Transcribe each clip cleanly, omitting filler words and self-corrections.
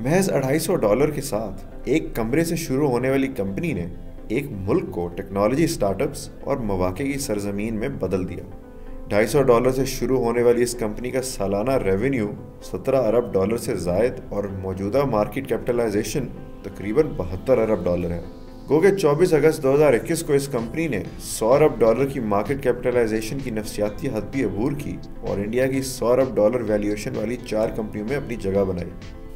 महज $250 के साथ एक कमरे से शुरू होने वाली कंपनी ने एक मुल्क को टेक्नोलॉजी स्टार्टअप्स और मौके की सरजमीन में बदल दिया। $250 से शुरू होने वाली इस कंपनी का सालाना रेवेन्यू $17 अरब से जायद और मौजूदा मार्केट कैपिटलाइजेशन तकरीबन $72 अरब है। गो के 24 अगस्त 2021 को इस कंपनी ने $100 अरब की मार्केट कैपिटलाइजेशन की नफसियाती हद भी अबूर की और इंडिया की $100 अरब वैल्यूएशन वाली 4 कंपनियों में अपनी जगह बनाई।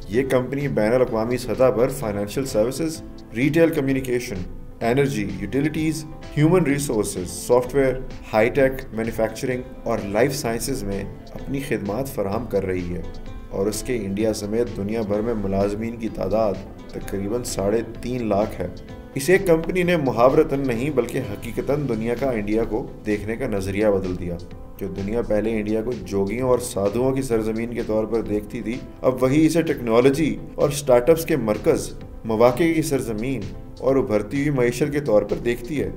ये कंपनी बैनुल-अक़वामी सतह पर financial services, retail communication, energy, utilities, human resources, software, high tech, manufacturing और लाइफ साइंसेज में अपनी खिदमात फराहम कर रही है और उसके इंडिया समेत दुनिया भर में मुलाजमीन की तादाद तकरीबन 3.5 लाख है। इस एक कंपनी ने मुहावरतन नहीं बल्कि हकीकतन दुनिया का इंडिया को देखने का नज़रिया बदल दिया। जो दुनिया पहले इंडिया को जोगियों और साधुओं की सरजमीन के तौर पर देखती थी, अब वही इसे टेक्नोलॉजी और स्टार्टअप्स के मरकज़, मौके की सरजमीन और उभरती हुई मईशत के तौर पर देखती है।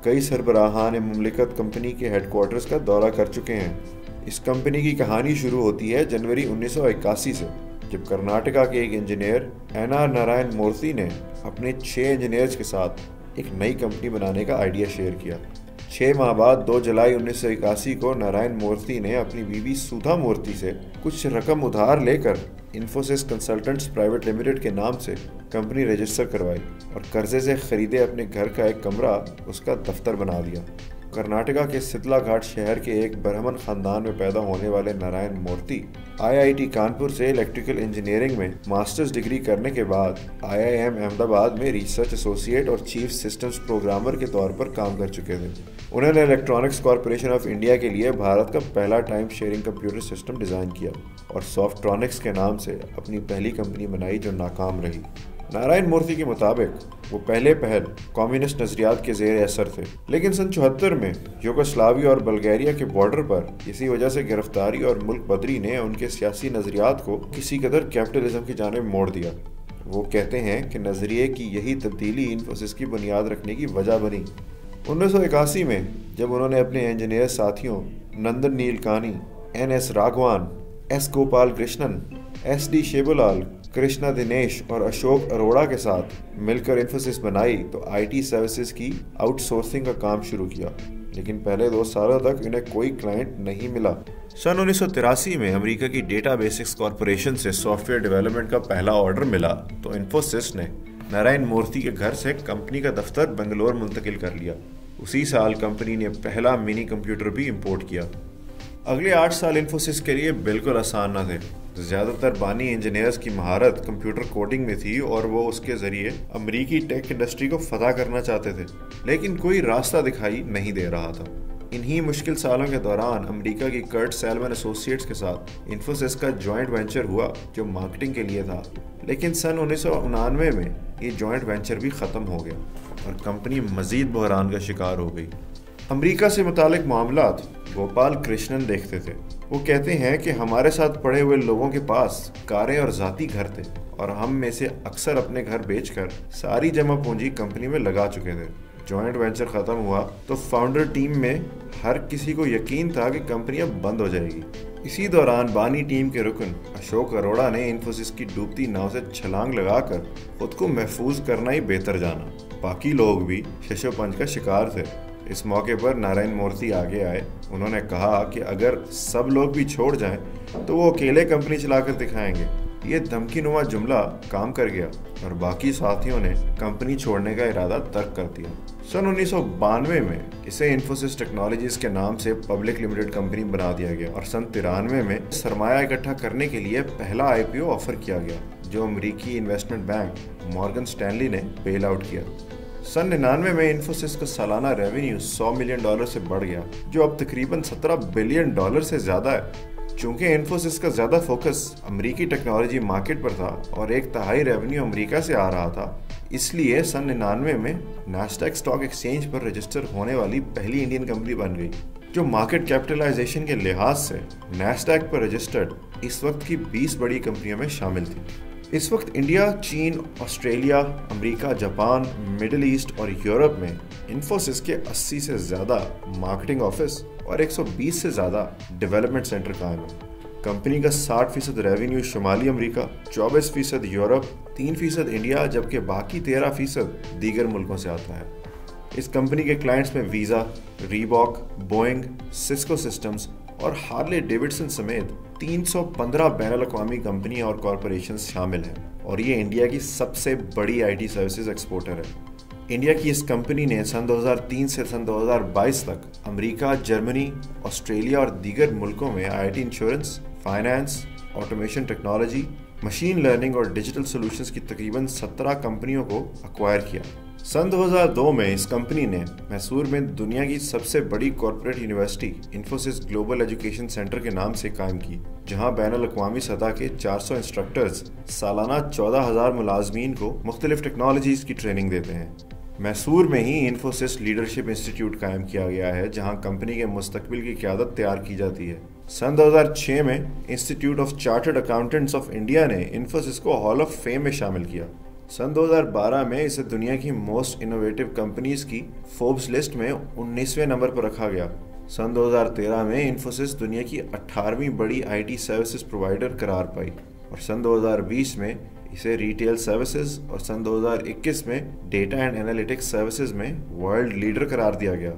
कई सरबराहान मुमलिकत कंपनी के हेडक्वार्टर्स का दौरा कर चुके हैं। इस कंपनी की कहानी शुरू होती है जनवरी 1981 से, जब कर्नाटका के एक इंजीनियर NR नारायण मूर्ति ने अपने 6 इंजीनियर्स के साथ एक नई कंपनी बनाने का आइडिया शेयर किया। 6 माह बाद 2 जुलाई 1981 को नारायण मूर्ति ने अपनी बीवी सुधा मूर्ति से कुछ रकम उधार लेकर इन्फोसिस कंसल्टेंट्स प्राइवेट लिमिटेड के नाम से कंपनी रजिस्टर करवाई और कर्जे से खरीदे अपने घर का एक कमरा उसका दफ्तर बना दिया। कर्नाटका के सितला घाट शहर के एक ब्राह्मण खानदान में पैदा होने वाले नारायण मूर्ति IIT कानपुर से इलेक्ट्रिकल इंजीनियरिंग में मास्टर्स डिग्री करने के बाद IIM अहमदाबाद में रिसर्च एसोसिएट और चीफ सिस्टम्स प्रोग्रामर के तौर पर काम कर चुके थे। उन्होंने इलेक्ट्रॉनिक्स कॉरपोरेशन ऑफ इंडिया के लिए भारत का पहला time sharing computer system design किया और सॉफ्ट्रॉनिक्स के नाम से अपनी पहली कंपनी बनाई जो नाकाम रही। नारायण मूर्ति के मुताबिक वो पहले कम्युनिस्ट नजरियात के ज़ेर असर थे, लेकिन सन 74 में यूगोस्लाविया और बल्गारिया के बॉर्डर पर इसी वजह से गिरफ्तारी और मुल्क बदरी ने उनके सियासी नजरियात को किसी कदर कैपिटलिज्म की जानिब मोड़ दिया। वो कहते हैं कि नजरिए की यही तब्दीली इन्फोसिस की बुनियाद रखने की वजह बनी। 1981 में जब उन्होंने अपने इंजीनियर साथियों नंदन Nilekani, NS राघवान, S Gopal Krishnan, SD शेबुलाल, Krishna Dinesh और अशोक अरोड़ा के साथ मिलकर इन्फोसिस बनाई तो IT सर्विसेज की आउटसोर्सिंग का काम शुरू किया, लेकिन पहले 2 सालों तक इन्हें कोई क्लाइंट नहीं मिला। सन 1983 में अमेरिका की डेटा बेसिक्स कॉरपोरेशन से सॉफ्टवेयर डेवलपमेंट का पहला ऑर्डर मिला तो इन्फोसिस ने नारायण मूर्ति के घर से कंपनी का दफ्तर बेंगलोर मुंतकिल कर लिया। उसी साल कंपनी ने पहला मिनी कंप्यूटर भी इंपोर्ट किया। अगले 8 साल इन्फोसिस के लिए बिल्कुल आसान न थे। ज़्यादातर बानी इंजीनियर्स की महारत कंप्यूटर कोडिंग में थी और वो उसके ज़रिए अमरीकी टेक इंडस्ट्री को फतह करना चाहते थे, लेकिन कोई रास्ता दिखाई नहीं दे रहा था। इन्हीं मुश्किल सालों के दौरान अमेरिका की कर्ट सैलमन एसोसिएट्स के साथ इन्फोसिस का जॉइंट वेंचर हुआ जो मार्केटिंग के लिए था, लेकिन सन 1999 में ये जॉइंट वेंचर भी ख़त्म हो गया और कंपनी मज़ीद बहरान का शिकार हो गई। अमेरिका से मुतालिक मामलात गोपाल कृष्णन देखते थे। वो कहते हैं कि हमारे साथ पड़े हुए लोगों के पास कारें और ज़ाती घर थे और हम में से अक्सर अपने घर बेचकर सारी जमा पूंजी कंपनी में लगा चुके थे। जॉइंट वेंचर ख़त्म हुआ तो फाउंडर टीम में हर किसी को यकीन था कि कंपनी अब बंद हो जाएगी। इसी दौरान बानी टीम के रुकन अशोक अरोड़ा ने इन्फोसिस की डूबती नाव से छलांग लगाकर खुद को महफूज करना ही बेहतर जाना। बाकी लोग भी शशोपंच का शिकार थे। इस मौके पर नारायण मूर्ति आगे आए। उन्होंने कहा कि अगर सब लोग भी छोड़ जाएं तो वो अकेले कंपनी चलाकर दिखाएंगे। ये धमकीनुमा जुमला काम कर गया और बाकी साथियों ने कंपनी छोड़ने का इरादा तर्क कर दिया। सन 1992 में इसे इन्फोसिस टेक्नोलॉजीज के नाम से पब्लिक लिमिटेड कंपनी बना दिया गया और सन 93 में सरमाया इकट्ठा करने के लिए पहला IPO ऑफर किया गया, जो अमेरिकी इन्वेस्टमेंट बैंक मॉर्गन स्टैनली ने बेल आउट किया। सन 99 में इन्फोसिस का सालाना रेवेन्यू $100 मिलियन से बढ़ गया, जो अब तकरीबन $17 बिलियन से ज़्यादा है। चूंकि इन्फोसिस का ज़्यादा फोकस अमेरिकी टेक्नोलॉजी मार्केट पर था और 1/3 रेवेन्यू अमेरिका से आ रहा था, इसलिए सन 99 में नैस्डैक स्टॉक एक्सचेंज पर रजिस्टर होने वाली पहली इंडियन कंपनी बन गई, जो मार्केट कैपिटलाइजेशन के लिहाज से नैस्डैक पर रजिस्टर्ड इस वक्त की 20 बड़ी कंपनियों में शामिल थी। इस वक्त इंडिया, चीन, Australia, America, Japan, middle east और यूरोप में इन्फोसिस के 80 से ज़्यादा मार्केटिंग ऑफिस और 120 से ज़्यादा डेवलपमेंट सेंटर कायम हैं। कंपनी का 60% रेवेन्यू शुमाली अमेरिका, 24% यूरोप, 3% इंडिया, जबकि बाकी 13% दीगर मुल्कों से आता है। इस कंपनी के क्लाइंट्स में visa, Reebok, Boeing, Cisco systems और हार्ले डेविडसन समेत 315 बैनुल-अक़वामी कंपनी और कॉरपोरेशन शामिल हैं और ये इंडिया की सबसे बड़ी आईटी सर्विसेज एक्सपोर्टर है। इंडिया की इस कंपनी ने सन 2003 से सन 2022 तक अमेरिका, जर्मनी, ऑस्ट्रेलिया और दीगर मुल्कों में IT insurance, finance, automation technology, machine learning और डिजिटल सॉल्यूशंस की तकरीबन 17 कंपनियों को अक्वायर किया। सन 2002 में इस कंपनी ने मैसूर में दुनिया की सबसे बड़ी corporate university Infosys global education centre के नाम से कायम की, जहां बैनुल-अक़वामी सतह के 400 इंस्ट्रक्टर्स सालाना 14,000 मुलाजमीन को मुख्तलिफ टेक्नोलॉजीज़ की ट्रेनिंग देते हैं। मैसूर में ही इन्फोसिस लीडरशिप इंस्टीट्यूट कायम किया गया है, जहां कंपनी के मुस्तकबिल की क़यादत तैयार की जाती है। सन 2006 में institute of chartered accountants of India ने इन्फोसिस को हॉल ऑफ फेम में शामिल किया। सन 2012 में इसे दुनिया की मोस्ट इनोवेटिव कंपनीज की फोर्ब्स लिस्ट में 19वें नंबर पर रखा गया। सन 2013 में इन्फोसिस दुनिया की 18वीं बड़ी आईटी सर्विसेज प्रोवाइडर करार पाई और सन 2020 में इसे रिटेल सर्विसेज और सन 2021 में डेटा एंड एनालिटिक्स सर्विसेज में वर्ल्ड लीडर करार दिया गया।